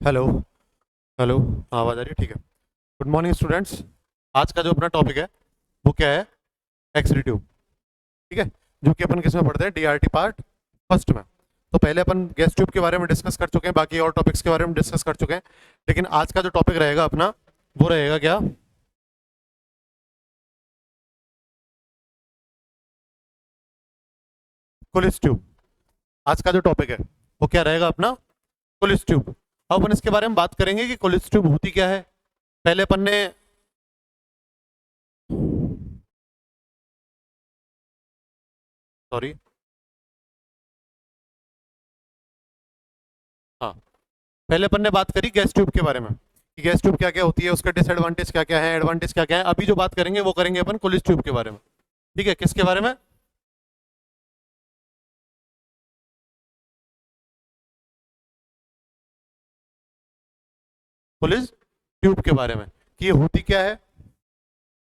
Hello. Hello. आवाज़ आ रही है? ठीक है। Good morning students. आज का जो अपना टॉपिक है वो क्या है? X ray tube. ठीक है, जो कि अपन किस में पढ़ते हैं? डीआरटी पार्ट फर्स्ट में। तो पहले अपन गैस ट्यूब के बारे में डिस्कस कर चुके हैं, बाकी और टॉपिक्स के बारे में डिस्कस कर चुके हैं। लेकिन आज का जो टॉपिक रहेगा अपना वो रहेगा क्या? कुलिस ट्यूब। आज का जो टॉपिक है वो क्या रहेगा अपना? कुलिस ट्यूब। अब अपन इसके बारे में बात करेंगे कि कुलिस ट्यूब होती क्या है। पहले अपन ने सॉरी, हाँ, पहले अपन ने बात करी गैस ट्यूब के बारे में कि गैस ट्यूब क्या क्या होती है, उसका डिसएडवांटेज क्या क्या है, एडवांटेज क्या क्या है। अभी जो बात करेंगे वो करेंगे अपन कुलिस ट्यूब के बारे में। ठीक है, किसके बारे में? कुलिस ट्यूब के बारे में कि ये होती क्या है,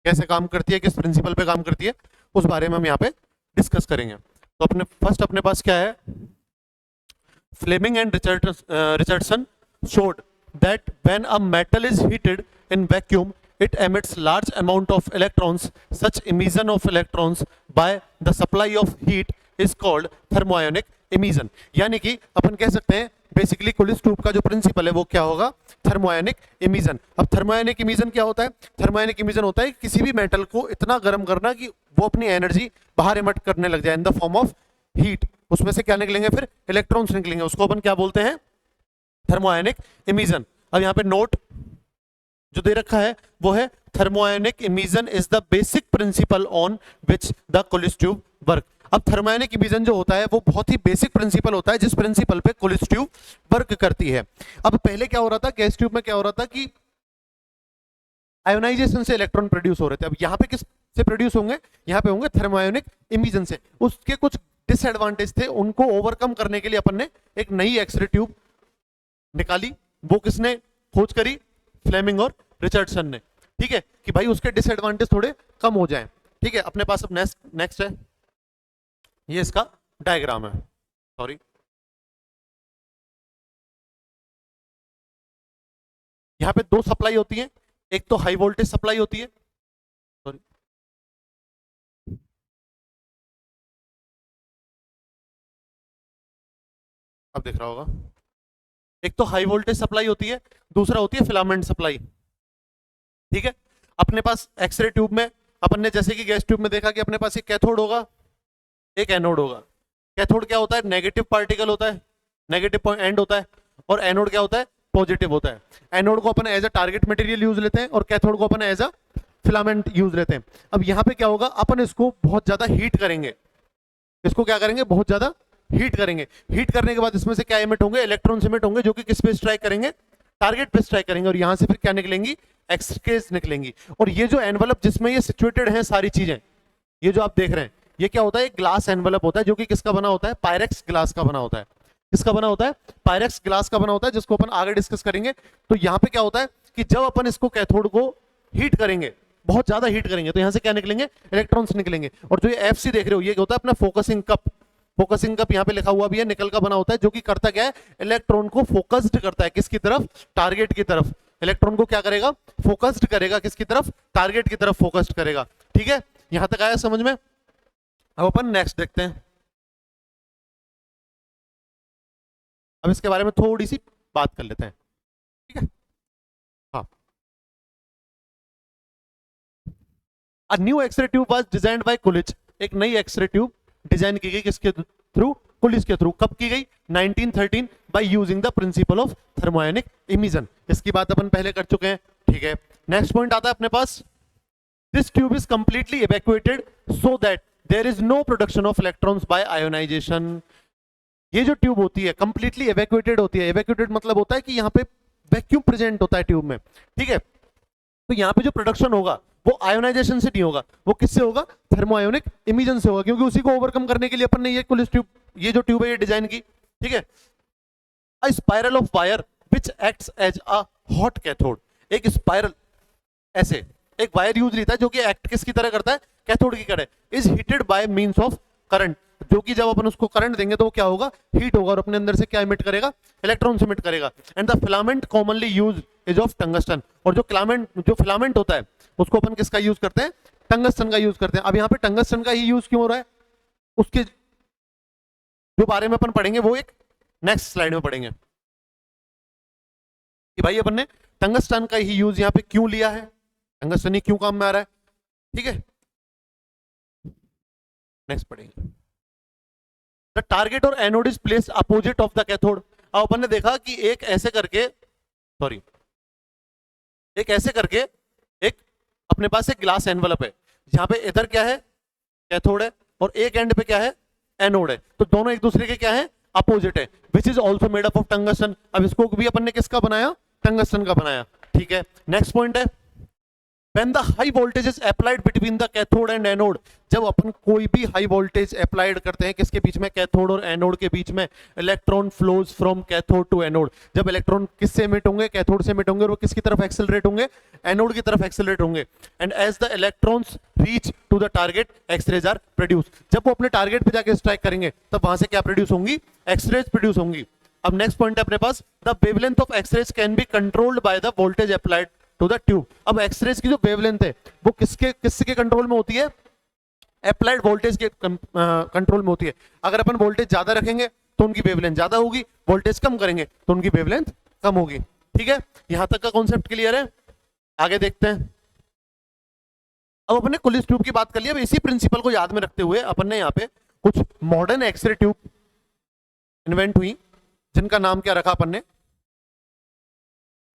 कैसे काम करती है, किस प्रिंसिपल पे काम करती है, उस बारे में हम यहाँ पे डिस्कस करेंगे। तो अपने फर्स्ट अपने पास क्या है? Fleming and Richardson showed that when a metal is heated in vacuum, it emits large amount of electrons. Such emission of electrons by the supply of heat is called thermionic emission. यानी कि अपन कह सकते हैं basically Kulish tube का जो principal है वो क्या होगा? थर्मोयानिक इमिशन। अब थर्मोयानिक इमिशन क्या होता है? थर्मोयानिक इमिशन होता है किसी भी मेटल को इतना गर्म करना कि वो अपनी एनर्जी बाहर इमिट करने लग जाए in the form of heat. उसमें से क्या निकलेंगे? फिर इलेक्ट्रॉन्स निकलेंगे। उसको अपन क्या बोलते हैं? थर्मोयानिक इमिशन। अब यहाँ पे नोट जो दे रखा है वो है thermionic emission is the basic principle on which the Coolidge tube work. अब थर्मोयानिक इमिशन जो होता है वो बहुत ही बेसिक प्रिंसिपल होता है जिस प्रिंसिपल पे कुलिस ट्यूब वर्क करती है। अब पहले क्या हो रहा था गैस ट्यूब में? क्या हो रहा था कि आयोनाइजेशन से इलेक्ट्रॉन प्रोड्यूस हो रहे थे। अब यहाँ पे किस से प्रोड्यूस होंगे? यहाँ पे होंगे थर्मोयानिक इमिशन से। उसके कुछ डिसएडवांटेज थे, उनको ओवरकम करने के लिए अपन ने एक नई एक्सरे ट्यूब निकाली। वो किसने खोज करी? फ्लेमिंग और रिचर्डसन ने। ठीक है, कि भाई उसके डिसएडवांटेज थोड़े कम हो जाएं। ठीक है, अपने पास अब नेक्स्ट है, ये इसका डायग्राम है। सॉरी, यहाँ पे दो सप्लाई होती है। एक तो हाई वोल्टेज सप्लाई होती है, सॉरी, अब दिख रहा होगा। एक तो हाई वोल्टेज सप्लाई होती है, दूसरा होती है फिलामेंट सप्लाई। ठीक है, अपने पास एक्सरे ट्यूब में अपन ने जैसे कि गैस ट्यूब में देखा कि अपने पास एक कैथोड होगा, एक एनोड होगा। कैथोड क्या होता है? नेगेटिव पार्टिकल होता है, नेगेटिव एंड होता है। और एनोड क्या होता है? पॉजिटिव होता है। एनोड को अपन as a target material use लेते हैं और कैथोड को अपन एज अ फिलामेंट यूज लेते हैं। अब यहाँ पे क्या होगा? अपन इसको बहुत ज्यादा हीट करेंगे। इसको क्या करेंगे? बहुत ज्यादा हीट करेंगे। हीट करने के बाद इसमें से क्या इमिट होंगे? इलेक्ट्रॉन्स इमिट होंगे, जो कि किस पे स्ट्राइक करेंगे? टारगेट पे स्ट्राइक करेंगे। और यहां से फिर क्या निकलेंगी? एक्सरेज निकलेंगी। और ये जो एनवलप जिसमें ये सिचुएटेड है सारी चीजें, ये जो आप देख रहे हैं, ये क्या होता है? एक ग्लास एनवलप होता है, जो कि किसका बना होता है? पायरेक्स ग्लास का बना होता है। किसका बना होता है? पायरेक्स ग्लास का बना होता है, जिसको अपन आगे डिस्कस करेंगे। तो यहाँ पे क्या होता है कि जब अपन इसको कैथोड को हीट करेंगे, बहुत ज्यादा हीट करेंगे, तो यहां से क्या निकलेंगे? इलेक्ट्रॉन्स निकलेंगे। और जो ये एफसी देख रहे हो, ये होता है अपना फोकसिंग कप। फोकसिंग कप यहाँ पे लिखा हुआ भी है, निकल का बना होता है, जो कि करता क्या है? इलेक्ट्रॉन को फोकस्ड करता है। किसकी तरफ? टारगेट की तरफ। इलेक्ट्रॉन को क्या करेगा? फोकस्ड करेगा। किसकी तरफ? टारगेट की तरफ फोकस्ड करेगा। ठीक है, यहां तक आया समझ में? अब अपन नेक्स्ट देखते हैं। अब इसके बारे में थोड़ी सी बात कर लेते हैं। ठीक है, हाँ। A new x-ray tube was designed by Coolidge. एक नई एक्सरे ट्यूब डिजाइन की गई किसके थ्रू? कुलिच के थ्रू। कब की गई? 1913 by using the principle of thermionic emission. इसकी बात अपन पहले कर चुके हैं। ठीक है, नेक्स्ट पॉइंट आता है अपने पास। This tube is completely evacuated so that there is no production of electrons by ionization. ये जो ट्यूब होती है कंप्लीटली इवैक्यूएटेड होती है। इवैक्यूएटेड मतलब होता है कि यहाँ पे वैक्यूम प्रेजेंट होता है ट्यूब में। ठीक है, तो यहाँ पे जो प्रोडक्शन होगा वो आयोनाइजेशन से नहीं होगा, वो किससे होगा? थर्मोआयोनिक इमिशन से होगा, क्योंकि उसी को ओवरकम करने के लिए अपन ने ये कुलिस ट्यूब, ये जो ट्यूब है ये डिजाइन की। ठीक है, a spiral of wire which acts as a hot cathode. एक स्पाइरल ऐसे एक वायर यूज रहता है जो कि एक्ट किसकी तरह करता है? कैथोड की तरह। Is heated by means of current. जो कि जब अपन उसको करंट देंगे तो वो क्या होगा, हीट होगा और अपने अंदर से क्या इमिट करेगा, इलेक्ट्रॉन इमिट करेगा। And the filament commonly use is of tungsten, और जो फिलामेंट होता है उसको अपन किसका यूज करते हैं, टंगस्टन का यूज करते हैं। अब यहाँ पे टंगस्टन का ही यूज क्यों हो रहा है, उसके जो बारे में अपन पढ़ेंगे वो एक नेक्स्ट स्लाइड में पढ़ेंगे कि भाई अपन ने टंगस्टन का ही यूज यहाँ पे क्यों लिया है, टंगस्टन ही क्यों काम में आ रहा है। ठीक है, नेक्स्ट पढ़ेंगे। द टारगेट और anode is placed opposite of the cathode. अब अपन ने देखा कि एक ऐसे करके एक अपने पास एक ग्लास एनवलप है जहां पे इधर क्या है, कैथोड है, और एक एंड पे क्या है, एनोड है। तो दोनों एक दूसरे के क्या है, अपोजिट है, which is also made up of tungsten. अब इसको भी अपन ने किसका बनाया, टंगस्टन का बनाया। ठीक है, नेक्स्ट पॉइंट है when the high voltage is applied between the cathode and anode, जब अपन कोई भी हाई वोल्टेज अप्लाइड करते हैं किसके बीच में, कैथोड और एनोड के बीच में, electron flows from cathode to anode. जब इलेक्ट्रॉन किससे एमिट होंगे, कैथोड से एमिट होंगे, और वो किसकी तरफ एक्सेलरेट होंगे, एनोड की तरफ एक्सेलरेट होंगे। And as the electrons reach to the target, X rays are produce. जब वो अपने टारगेट पे जाके स्ट्राइक करेंगे तब वहां से क्या प्रोड्यूस होंगी, एक्सरेज प्रोड्यूस होंगी। अब नेक्स्ट पॉइंट है अपने पास, the wavelength of x-rays can be controlled by the voltage applied to the tube. अब एक्सरेज की जो वेवलेंथ है वो किसके कंट्रोल में होती है, अप्लाइड वोल्टेज के कंट्रोल में होती है। अगर अपन वोल्टेज ज्यादा रखेंगे तो उनकी वेवलेंथ ज्यादा होगी, वोल्टेज कम करेंगे तो उनकी वेवलेंथ कम होगी। ठीक है, यहां तक का कॉन्सेप्ट क्लियर है, आगे देखते हैं। अब अपन ने कुलिस ट्यूब की बात कर लिया। अब इसी प्रिंसिपल को याद में रखते हुए अपन ने यहाँ पे कुछ मॉडर्न एक्सरे ट्यूब इन्वेंट हुई जिनका नाम क्या रखा अपन ने,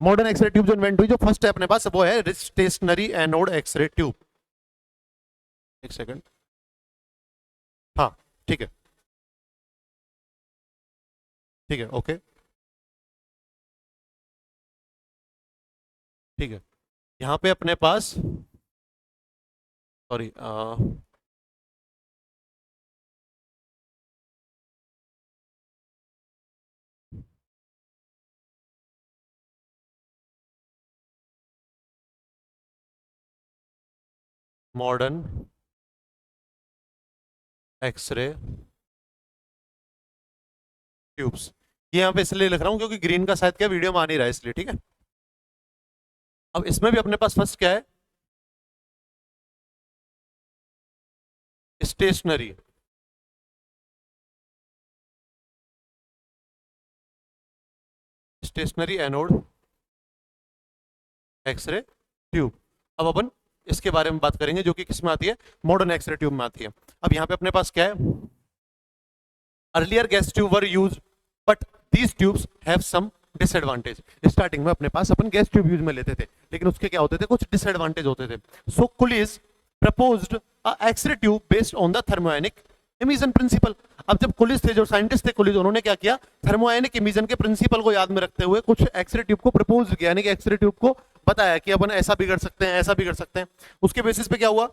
मॉडर्न एक्सरे ट्यूब जो इन्वेंट हुई, जो फर्स्ट है अपने पास वो है स्टेशनरी एनोड एक्सरे ट्यूब। एक सेकंड, हाँ ठीक है, ठीक है, ओके ठीक है। यहां पे अपने पास सॉरी मॉडर्न एक्सरे ट्यूब्स, ये यहां पे इसलिए लिख रहा हूं क्योंकि ग्रीन का शायद क्या वीडियो में आ नहीं रहा है इसलिए। ठीक है, अब इसमें भी अपने पास फर्स्ट क्या है, स्टेशनरी एनोड एक्सरे ट्यूब। अब अपन इसके बारे में बात करेंगे जो कि किस में आती है, मॉडर्न एक्सरे ट्यूब में आती है। अब यहां पे अपने पास क्या है, earlier gas tube were used but these tubes have some disadvantage. Starting में अपने पास अपन गैस ट्यूब यूज में लेते थे लेकिन उसके क्या होते थे, कुछ डिसएडवांटेज होते थे। So Coolidge proposed a x-ray tube based on the thermionic emission principle. अब जब कुलिस थे, जो साइंटिस्ट थे कुलिस, उन्होंने क्या किया, थर्मोआयनिक इमिशन के प्रिंसिपल को याद में रखते हुए कुछ एक्सरे ट्यूब को प्रपोज किया, यानी कि एक्सरे ट्यूब को बताया कि अपन ऐसा भी कर सकते हैं, ऐसा भी कर सकते हैं। उसके बेसिस पे क्या हुआ,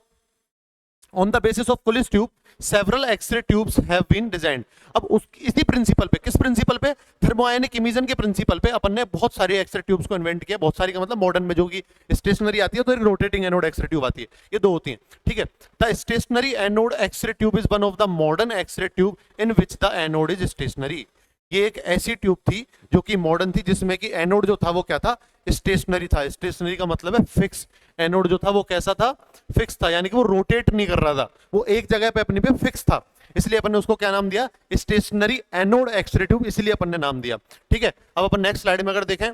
on the basis of Coolidge tube several x-ray tubes have been designed. अब इसी प्रिंसिपल पे, किस प्रिंसिपल पे, थर्मोआयनिक इमिशन के प्रिंसिपल पे अपन ने बहुत सारी एक्सरे ट्यूब्स को इन्वेंट किया। बहुत सारी का मतलब मॉडर्न में जो कि स्टेशनरी आती है तो एक रोटेटिंग एनोड एक्सरे ट्यूब आती है, ये दो होती है। ठीक है, the stationary anode X ray tube is one of the modern X ray tube in which the anode is stationary. ये एक ऐसी ट्यूब थी जो कि मॉडर्न थी जिसमें कि एनोड जो था वो क्या था, स्टेशनरी था। स्टेशनरी का मतलब है फिक्स। एनोड जो था वो कैसा था, फिक्स था, यानी कि वो रोटेट नहीं कर रहा था, वो एक जगह पे अपनी पे फिक्स था। इसलिए अपन ने उसको क्या नाम दिया, स्टेशनरी एनोड एक्सरे ट्यूब, इसलिए अपन ने नाम दिया। ठीक है, अब अपन नेक्स्ट स्लाइड में अगर देखें,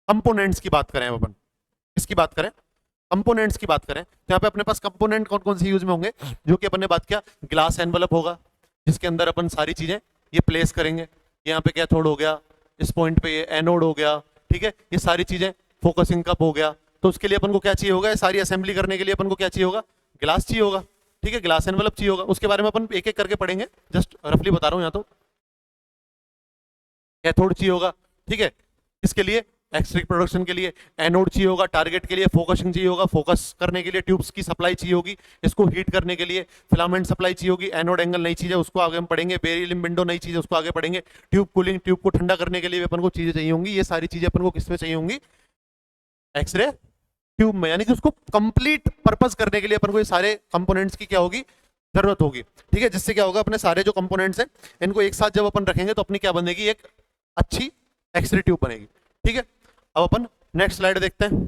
कंपोनेंट्स की बात करें, अपन इसकी बात करें, कंपोनेंट्स की बात करें, तो यहाँ पे अपने पास कंपोनेंट कौन कौन से यूज में होंगे, जो कि अपन ने बात किया, ग्लास एनवलप होगा जिसके अंदर अपन सारी चीजें ये प्लेस करेंगे। यहाँ पे कैथोड हो गया, इस पॉइंट पे ये एनोड हो गया। ठीक है, ये सारी चीजें, फोकसिंग कप हो गया। तो उसके लिए अपन को क्या चाहिए होगा, ये सारी असेंबली करने के लिए अपन को क्या चाहिए होगा, ग्लास चाहिए होगा। ठीक है, ग्लास एनवलप चाहिए होगा। उसके बारे में अपन एक एक करके पढ़ेंगे, जस्ट रफली बता रहा हूँ। यहाँ तो कैथोड चाहिए होगा, ठीक है, इसके लिए एक्सरे प्रोडक्शन के लिए, एनोड चाहिए होगा टारगेट के लिए, फोकसिंग चाहिए होगा, फोकस करने के लिए ट्यूब्स की सप्लाई चाहिए होगी, इसको हीट करने के लिए फिलामेंट सप्लाई चाहिए होगी, एनोड एंगल नई चीज है उसको आगे हम पढ़ेंगे, बेरिलियम विंडो नई चीज है उसको आगे पढ़ेंगे, ट्यूब कूलिंग, ट्यूब को ठंडा करने के लिए भी अपन को चीजें चाहिए होंगी। ये सारी चीजें अपन को किसमें चाहिए होंगी, एक्सरे ट्यूब में, यानी कि उसको कंप्लीट पर्पस करने के लिए अपन को ये सारे कंपोनेंट्स की क्या होगी, जरूरत होगी। ठीक है, जिससे क्या होगा, अपने सारे जो कंपोनेंट्स हैं इनको एक साथ जब अपन रखेंगे तो अपनी क्या बनेगी, एक अच्छी एक्स रे ट्यूब बनेगी। ठीक है, अब अपन नेक्स्ट स्लाइड देखते हैं।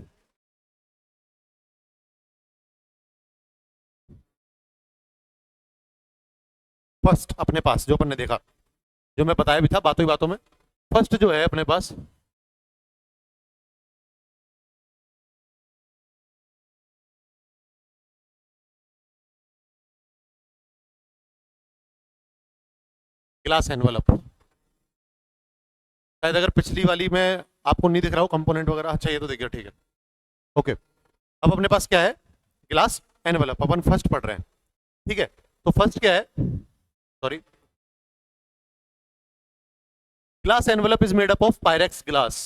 फर्स्ट अपने पास जो अपन ने देखा, जो मैं बताया भी था बातों ही बातों में, फर्स्ट जो है अपने पास ग्लास एनवलप। शायद अगर पिछली वाली में आपको नहीं दिख रहा हो कंपोनेंट वगैरह, अच्छा ये तो दिख गया, ठीक है ओके। अब अपने पास क्या है, ग्लास एनवलप अपन फर्स्ट पढ़ रहे हैं। ठीक है, तो फर्स्ट क्या है, sorry, glass envelope is made up of pyrex glass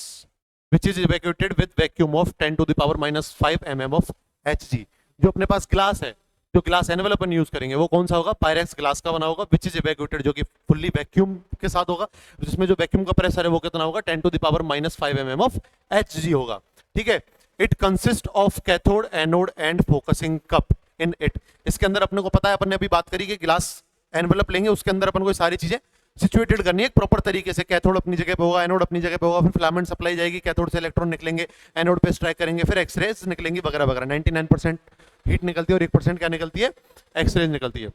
which is evacuated with vacuum of 10 to the power minus 5 mm of Hg। जो अपने पास ग्लास है, जो ग्लास एनवेलप अपन यूज करेंगे वो कौन सा होगा, पायरेक्स ग्लास का बना होगा, विच इज इवैक्यूएटेड, जो कि फुल्ली वैक्यूम के साथ होगा, जिसमें जो वैक्यूम का प्रेशर है वो कितना होगा, 10 to the power minus 5 mm of Hg होगा। ठीक है, it consist of cathode, anode and focusing cup in it. इसके अंदर अपने को पता है, अपन ने अभी बात करी कि ग्लास एनवेलप लेंगे, उसके अंदर अपन को सारी चीजें सिचुएटेड करनी है प्रॉपर तरीके से। कैथोड अपनी जगह पे होगा, एनोड अपनी जगह पे होगा, फिर फिलामेंट सप्लाई जाएगी, कैथोड से इलेक्ट्रॉन निकलेंगे, एनोड पे स्ट्राइक करेंगे, फिर एक्सरेज निकलेंगी वगैरह वगैरह। 99% हीट निकलती है और 1% क्या निकलती है, एक्सरेज निकलती है।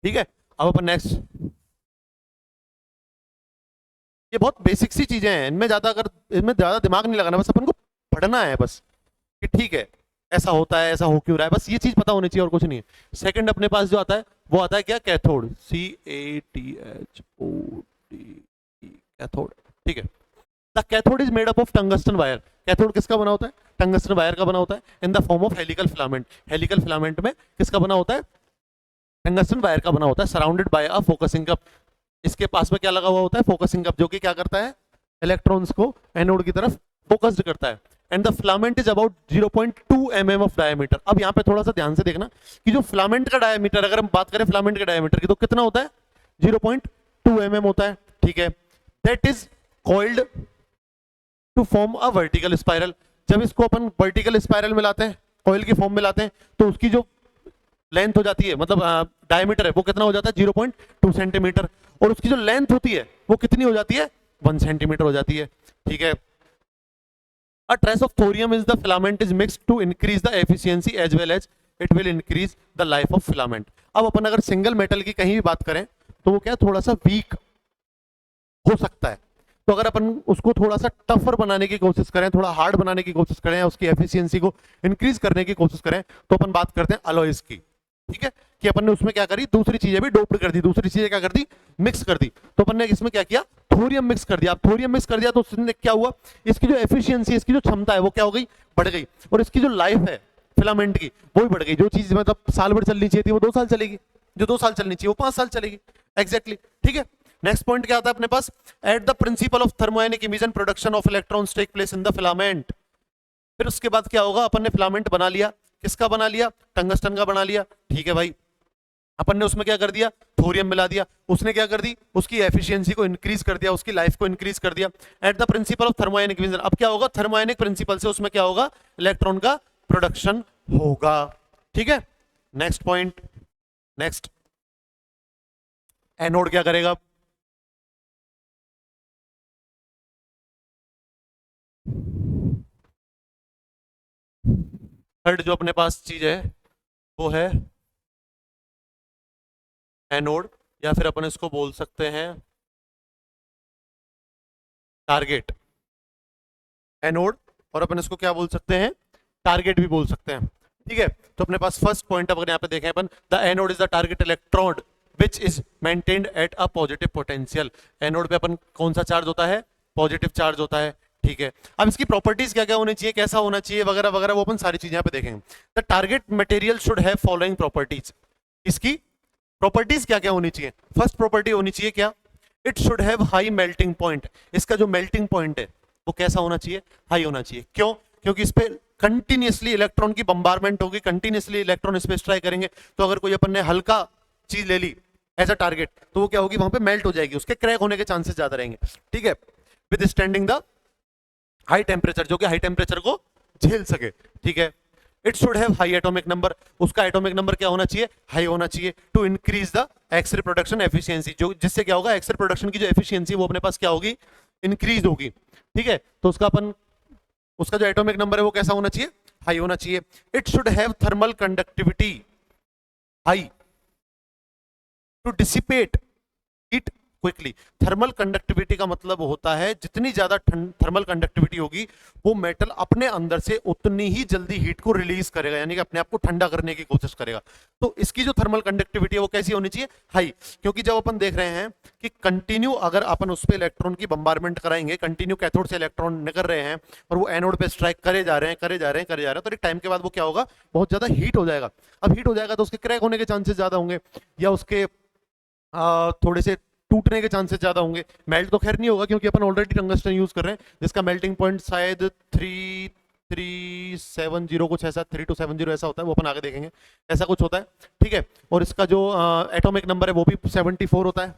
ठीक है, अब अपन नेक्स्ट, ये बहुत बेसिक सी चीजें हैं, इनमें ज्यादा दिमाग नहीं लगाना, बस अपन को पढ़ना है बस कि ठीक है ऐसा होता है, ऐसा हो क्यों रहा है, बस ये चीज पता होनी चाहिए और कुछ नहीं है। सेकंड अपने पास जो आता है वो आता है क्या, कैथोड, CATHOD, कैथोड। ठीक है, the cathode is made up of tungsten wire. Cathode किसका बना होता है, टंगस्टन वायर का बना होता है, in the form of helical filament. Helical filament में किसका बना होता है, टंगस्टन वायर का बना होता है, surrounded by a focusing cup. इसके पास में क्या लगा हुआ होता है, फोकसिंग कप, जो कि क्या करता है, इलेक्ट्रॉन्स को एनोड की तरफ फोकस्ड करता है। And the filament is about 0.2 mm of diameter. अब यहाँ पे थोड़ा सा ध्यान से देखना कि जो फिलामेंट का डायमीटर, अगर हम बात करें फिलामेंट के डायमीटर की, तो कितना होता है, 0.2 mm होता है। ठीक है, that is called to form a vertical spiral. जब इसको अपन वर्टिकल स्पाइरल में लाते हैं, कॉइल की फॉर्म में लाते हैं, तो उसकी जो लेंथ हो जाती है, मतलब डायमीटर है, वो कितना हो जाता है, 0.2 सेंटीमीटर, और उसकी जो लेंथ होती है वो कितनी हो जाती है, 1 सेंटीमीटर हो जाती है। ठीक है, a trace of thorium is the filament is mixed to increase the efficiency as well as it will increase the life of filament। अब अपन अगर सिंगल मेटल की कहीं भी बात करें तो वो क्या थोड़ा सा वीक हो सकता है, तो अगर अपन उसको थोड़ा सा टफर बनाने की कोशिश करें, थोड़ा हार्ड बनाने की कोशिश करें, उसकी एफिशिएंसी को इंक्रीज करने की कोशिश करें, तो अपन बात करते हैं अलॉयज की। ठीक है, कि अपन ने उसमें क्या करी, दूसरी चीजें भी डोप्ड कर दी, दूसरी चीजें क्या कर दी, मिक्स कर दी। तो अपन ने इसमें क्या किया, थोरियम मिक्स कर दिया। अब थोरियम मिक्स कर दिया तो उसने क्या हुआ, इसकी जो एफिशिएंसी, इसकी जो क्षमता है वो क्या हो गई, बढ़ गई, और इसकी जो लाइफ है फिलामेंट की वो भी बढ़ गई। जो चीज मतलब साल भर चलनी चाहिए थी वो 2 साल चलेगी, जो 2 साल चलनी चाहिए वो 5 साल चलेगी। एग्जैक्टली ठीक है, नेक्स्ट पॉइंट क्या आता है अपने पास, at the principle of thermionic emission production of electrons take place in the filament. फिर उसके बाद क्या होगा, अपन ने फिलामेंट बना लिया, किसका बना लिया, टंगस्टन का बना लिया। ठीक है भाई, अपन ने उसमें क्या कर दिया, थोरियम मिला दिया, उसने क्या कर दी, उसकी एफिशिएंसी को इंक्रीज कर दिया, उसकी लाइफ को इंक्रीज कर दिया। At the principle of thermionic emission, अब क्या होगा, थर्मोआयनिक प्रिंसिपल से उसमें क्या होगा, इलेक्ट्रॉन का प्रोडक्शन होगा। ठीक है, नेक्स्ट पॉइंट, नेक्स्ट एनोड क्या करेगा, थर्ड जो अपने पास चीज है वो है एनोड, या फिर अपन इसको बोल सकते हैं टारगेट। एनोड, और अपन इसको क्या बोल सकते हैं, टारगेट भी बोल सकते हैं। ठीक है, तो अपने पास फर्स्ट पॉइंट अगर यहाँ पे देखें अपन, the anode is the target electrode which is maintained at a positive potential. Anode पे अपन कौन सा चार्ज होता है, पॉजिटिव चार्ज होता है। ठीक है, अब इसकी प्रॉपर्टीज क्या क्या होनी चाहिए, कैसा होना चाहिए वगैरह वगैरह, वो अपन सारी चीजें यहाँ पे देखेंगे। The target material should have following properties. इसकी प्रॉपर्टीज क्या क्या होनी चाहिए, फर्स्ट प्रॉपर्टी होनी चाहिए क्या, it should have high melting point. इसका जो मेल्टिंग पॉइंट है वो कैसा होना चाहिए, हाई होना चाहिए। क्यों, क्योंकि इस पे कंटिन्यूअसली इलेक्ट्रॉन की बम्बारमेंट होगी, कंटिन्यूअसली इलेक्ट्रॉन इस पे स्ट्राइक करेंगे। तो अगर कोई अपन ने हल्का चीज ले ली एज अ टारगेट, तो वो क्या होगी, वहां पे मेल्ट हो जाएगी, उसके क्रैक होने के चांसेस ज्यादा रहेंगे। ठीक है, with standing the high temperature, जो कि हाई टेम्परेचर को झेल सके। ठीक है, it should have high atomic number, उसका एटॉमिक नंबर क्या होना चाहिए, हाई होना चाहिए, to increase the X ray production efficiency, जो जिससे क्या होगा, एक्सरे प्रोडक्शन की जो एफिशिएंसी वो अपने पास क्या होगी, इंक्रीज होगी। ठीक है, तो उसका जो एटॉमिक नंबर है वो कैसा होना चाहिए, हाई होना चाहिए। It should have thermal conductivity high to dissipate heat quickly. Thermal conductivity का मतलब होता है जितनी ज्यादा थर्मल कंडक्टिविटी होगी वो मेटल अपने अंदर से उतनी ही जल्दी हीट को रिलीज करेगा, यानी कि अपने आप को ठंडा करने की कोशिश करेगा। तो इसकी जो थर्मल कंडक्टिविटी है वो कैसी होनी चाहिए, हाई। क्योंकि जब अपन देख रहे हैं कि कंटिन्यू अगर अपन उस पर इलेक्ट्रॉन की बम्बारमेंट कराएंगे, कंटिन्यू कैथोड से इलेक्ट्रॉन निकल रहे हैं और वो एनोड पे स्ट्राइक करे जा रहे हैं, तो एक टाइम के बाद वो क्या होगा, बहुत ज्यादा हीट हो जाएगा। अब हीट हो जाएगा तो उसके क्रैक होने के चांसेस ज्यादा होंगे, या उसके थोड़े से टूटने के चांसेस ज्यादा होंगे। मेल्ट तो खैर नहीं होगा क्योंकि अपन ऑलरेडी टंगस्टन यूज कर रहे हैं, जिसका मेल्टिंग पॉइंट शायद 370 कुछ ऐसा, 3270 ऐसा होता है, वो अपन आगे देखेंगे, ऐसा कुछ होता है। ठीक है, और इसका जो एटॉमिक नंबर है वो भी 74 होता है,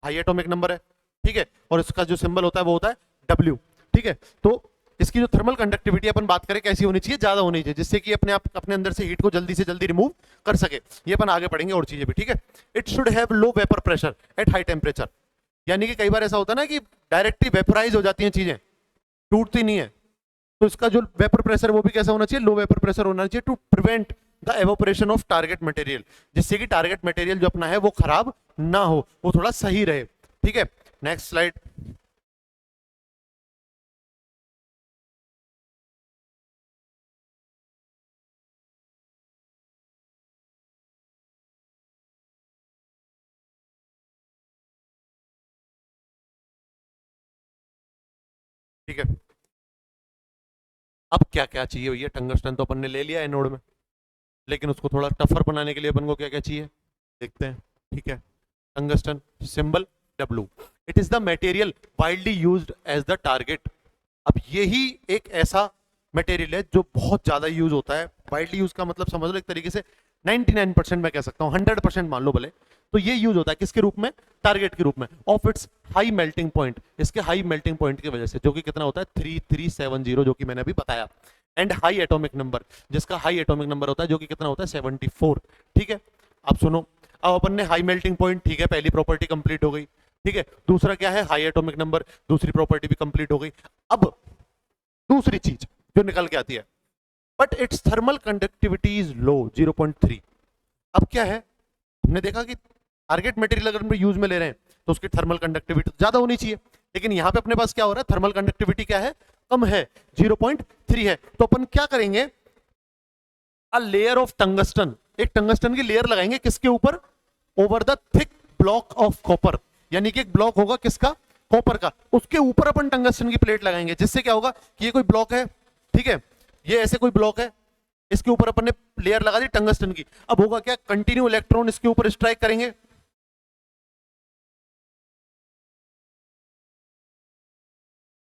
हाई एटॉमिक नंबर है। ठीक है, और इसका जो सिंबल होता है वो होता है W। ठीक है, तो इसकी जो थर्मल कंडक्टिविटी अपन बात करें कैसी होनी चाहिए, ज्यादा होनी चाहिए, जिससे कि अपने आप अपने अंदर से हीट को जल्दी से जल्दी रिमूव कर सके। ये अपन आगे पढ़ेंगे और चीजें भी। ठीक है, it should have low vapour pressure at high temperature, यानी कि कई बार ऐसा होता है ना कि डायरेक्टली वेपराइज हो जाती हैं चीजें, टूटती नहीं है, तो इसका जो वेपर प्रेशर वो भी कैसा होना चाहिए, लो वेपर प्रेशर होना चाहिए, to prevent the evaporation of target material, जिससे कि टारगेट मटेरियल जो अपना है वो खराब ना हो, वो थोड़ा सही रहे। ठीक है, नेक्स्ट स्लाइड। ठीक है, अब क्या क्या चाहिए भैया, टंगस्टन तो अपन ने ले लिया एनोड में, लेकिन उसको थोड़ा टफर बनाने के लिए अपन को क्या क्या चाहिए देखते हैं। ठीक है, tungsten symbol W, it is the material widely used as the target. अब यही एक ऐसा मटेरियल है जो बहुत ज्यादा यूज होता है। वाइडली यूज का मतलब समझ लो एक तरीके से 99% मैं कह सकता हूं, 100% मान लो भले, तो ये यूज होता है किसके रूप में, टारगेट के रूप में, of its high melting point, इसके हाई मेल्टिंग पॉइंट की वजह से, जो कि कितना होता है 3370, जो कि मैंने अभी बताया, एंड हाई एटॉमिक नंबर, जिसका हाई एटॉमिक नंबर होता है जो कि कितना होता है 74। ठीक है, अब सुनो, अब अपन ने हाई मेल्टिंग पॉइंट, ठीक है, पहली प्रॉपर्टी कंप्लीट हो गई। ठीक है, दूसरा क्या है, हाई एटॉमिक नंबर, दूसरी प्रॉपर्टी भी कंप्लीट हो गई। अब दूसरी चीज जो निकल के आती है, but it's thermal conductivity is low 0.3। अब क्या है, हमने देखा कि टारगेट मटेरियल अगर हम यूज में ले रहे हैं तो उसकी थर्मल कंडक्टिविटी ज्यादा होनी चाहिए, लेकिन यहां पे अपने पास क्या हो रहा है, थर्मल कंडक्टिविटी क्या है, कम है, 0.3 है। तो अपन क्या करेंगे, अ लेयर ऑफ टंगस्टन, एक टंगस्टन की लेयर लगाएंगे किसके ऊपर, over the thick block of copper, यानी कि एक ब्लॉक होगा किसका, कॉपर का, उसके ऊपर अपन टंगस्टन की प्लेट लगाएंगे, जिससे क्या होगा कि ये कोई ब्लॉक है, ठीक है, ये ऐसे कोई ब्लॉक है, इसके ऊपर अपन ने लेयर लगा दी टंगस्टन की। अब होगा क्या, कंटिन्यू इलेक्ट्रॉन इसके ऊपर स्ट्राइक करेंगे,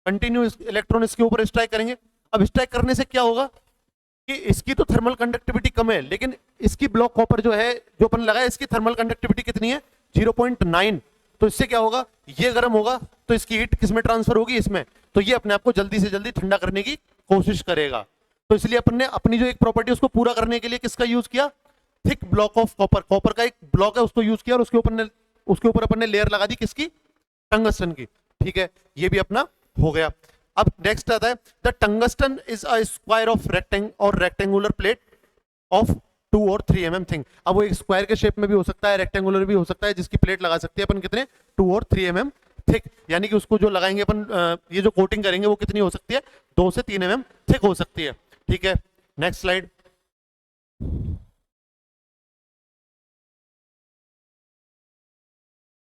कंटिन्यू इलेक्ट्रॉन इसके ऊपर स्ट्राइक करेंगे। अब स्ट्राइक करने से क्या होगा कि इसकी तो थर्मल कंडक्टिविटी कम है, लेकिन इसकी ब्लॉक कॉपर जो है, जो अपन लगाया, इसकी थर्मल कंडक्टिविटी कितनी है, 0.9। तो इससे क्या होगा, ये गर्म होगा तो इसकी हीट किसमें ट्रांसफर होगी, इसमें, तो ये अपने आप को जल्दी से जल्दी ठंडा करने की कोशिश करेगा। तो इसलिए अपन ने अपनी जो एक प्रॉपर्टी उसको पूरा करने के लिए किसका यूज किया, thick block of copper, copper का एक ब्लॉक है उसको यूज किया, और उसके ऊपर अपन ने लेयर लगा दी किसकी, टंगस्टन की। ठीक है, ये भी अपना हो गया। अब नेक्स्ट आता है, the tungsten is a square of rectangular plate of 2 और 3 mm थिंग। अब वो एक स्क्वायर के शेप में भी हो सकता है, रेक्टेंगुलर भी हो सकता है, जिसकी प्लेट लगा सकते हैं अपन कितने, 2 और 3 mm थिक, यानी कि उसको जो लगाएंगे अपन, ये जो कोटिंग करेंगे वो कितनी हो सकती है, 2 से 3 mm थिक हो सकती है। ठीक है, नेक्स्ट स्लाइड।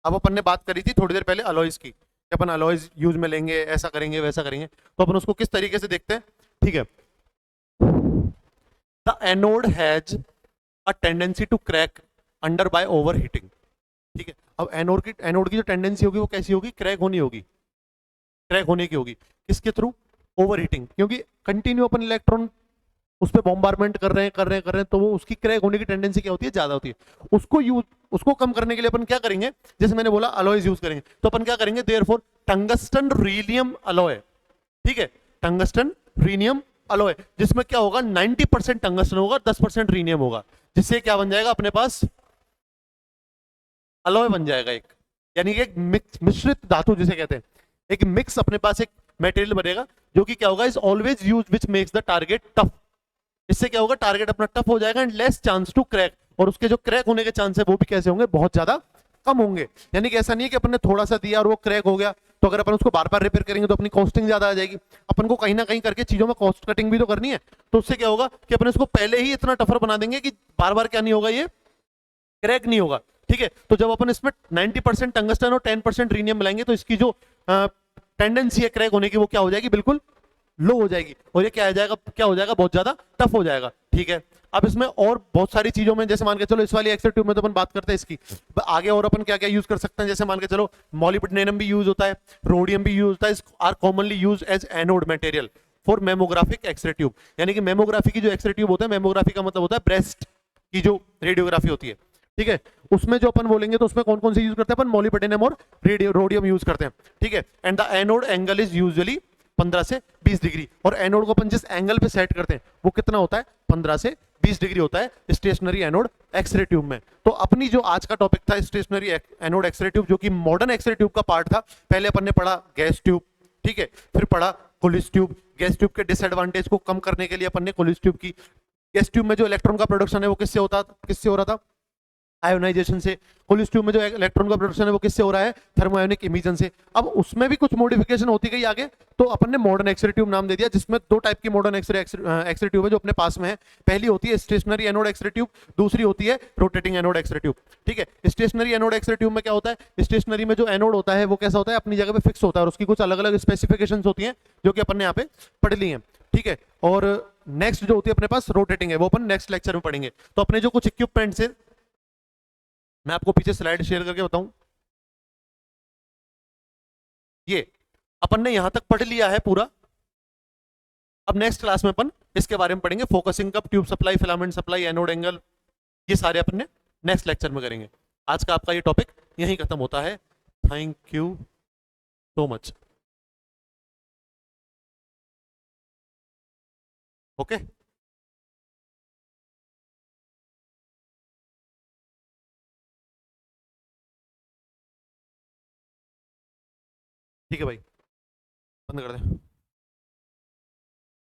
अब अपन ने बात करी थी थोड़ी देर पहले अलॉयज की, कि अपन अलॉयज यूज में लेंगे, ऐसा करेंगे वैसा करेंगे, तो अपन उसको किस तरीके से देखते हैं। ठीक है, the anode has a tendency to crack under by over heating. ठीक है, अब एनोड की जो टेंडेंसी होगी वो कैसी होगी, क्रैक होनी होगी, क्रैक होने की होगी, किसके थ्रू, ओवर हीटिंग, क्योंकि कंटिन्यू अपन इलेक्ट्रॉन उस पर बॉम्बारमेंट कर रहे हैं, तो वो उसकी क्रैक होने की टेंडेंसी क्या होती है, ज्यादा होती है। उसको कम करने के लिए अपन क्या करेंगे, जैसे मैंने बोला अलॉयज यूज करेंगे, तो अपन क्या करेंगे, देयरफॉर टंगस्टन रीलियम अलॉय, ठीक है, टंगस्टन रीनियम अलॉय, जिसमें क्या होगा 90% टंगस्टन होगा, 10% रीनियम होगा, जिससे क्या बन जाएगा अपने पास अलॉय बन जाएगा एक, यानी कि एक मिक्स मिश्रित धातु जिसे कहते हैं, एक मिक्स अपने पास एक मटेरियल बनेगा जो कि क्या होगा, is always use which makes the target tough. इससे क्या होगा, टारगेट अपना टफ हो जाएगा and less chance to crack, और उसके जो क्रैक होने के चांस है वो भी कैसे होंगे, बहुत ज्यादा कम होंगे। यानी कि ऐसा नहीं है कि अपन ने थोड़ा सा दिया और वो क्रैक हो गया तो अगर अपन उसको बार बार रिपेयर करेंगे तो अपनी कॉस्टिंग ज्यादा आ जाएगी। अपन को कहीं ना कहीं करके चीजों में कॉस्ट कटिंग भी तो करनी है, तो उससे क्या होगा कि अपन इसको पहले ही इतना टफर बना देंगे कि बार बार क्या नहीं होगा, ये क्रैक नहीं होगा। ठीक है, तो जब अपन इसमें 90% टंगस्टन और 10% रीनियम मिलाएंगे तो इसकी जो टेंडेंसी है क्रैक होने की वो क्या हो जाएगी, बिल्कुल लो हो जाएगी, और ये क्या आ जाएगा, क्या हो जाएगा, बहुत ज्यादा टफ हो जाएगा। ठीक है, अब इसमें और बहुत सारी चीजों में, जैसे मान के चलो इस वाली एक्सरे ट्यूब में तो अपन बात करते हैं इसकी, आगे और अपन क्या क्या यूज कर सकते हैं, जैसे मान के चलो मॉलिब्डेनम भी यूज होता है, रोडियम भी यूज होता है, are commonly use as anode material for mammographic x-ray tube. यानी कि मेमोग्राफी की जो एक्सरे ट्यूब होता है, मेमोग्राफी का मतलब होता है ब्रेस्ट की जो रेडियोग्राफी होती है। ठीक है, उसमें जो अपन बोलेंगे तो उसमें कौन कौन से यूज करते हैं अपन, मॉलिब्डेनम और रोडियम यूज करते हैं। ठीक है, and the anode angle is usually 15 से 20 डिग्री, और एनोड को अपन जिस एंगल पे सेट करते हैं वो कितना होता है, 15 से 20 डिग्री होता है स्टेशनरी एनोड एक्सरे ट्यूब में। तो अपनी जो आज का टॉपिक था स्टेशनरी एनोड एक्सरे ट्यूब, जो कि मॉडर्न एक्सरे ट्यूब का पार्ट था। पहले अपन ने पढ़ा गैस ट्यूब, ठीक है, फिर पढ़ा कोलिस ट्यूब। गैस ट्यूब के डिसएडवांटेज को कम करने के लिए अपन ने कोलिस ट्यूब की। गैस ट्यूब में जो इलेक्ट्रॉन का प्रोडक्शन है वो किससे हो रहा था, आयोनाइजेशन से। कोलिस ट्यूब में जो इलेक्ट्रॉन का प्रोडक्शन है वो किससे हो रहा है, थर्मोआयोनिक इमिशन से। अब उसमें भी कुछ मॉडिफिकेशन होती गई आगे, तो अपन ने मॉडर्न एक्सरे ट्यूब नाम दे दिया, जिसमें दो टाइप की मॉडर्न एक्सरे ट्यूब है जो अपने पास में है। पहली होती है स्टेशनरी एनोड एक्सरे ट्यूब, दूसरी होती है रोटेटिंग एनोड एक्सरे ट्यूब। ठीक है, स्टेशनरी एनोड एक्सरे ट्यूब में क्या होता है, स्टेशनरी में जो एनोड होता है वो कैसा होता है, अपनी जगह पे फिक्स होता है, और उसकी कुछ अलग अलग स्पेसिफिकेशन होती हैं जो कि अपन ने यहाँ पे पढ़ ली है। ठीक है, और नेक्स्ट जो होती है अपने पास रोटेटिंग है, वो अपन नेक्स्ट लेक्चर में पढ़ेंगे। तो अपने जो कुछ इक्विपमेंट्स है, मैं आपको पीछे स्लाइड शेयर करके बताऊं, ये अपन ने यहां तक पढ़ लिया है पूरा। अब नेक्स्ट क्लास में अपन इसके बारे में पढ़ेंगे, focusing cup, tube supply, filament supply, anode angle, ये सारे अपन ने नेक्स्ट लेक्चर में करेंगे। आज का आपका ये टॉपिक यहीं खत्म होता है। Thank you so much. Okay, ठीक है भाई, बंद कर दे।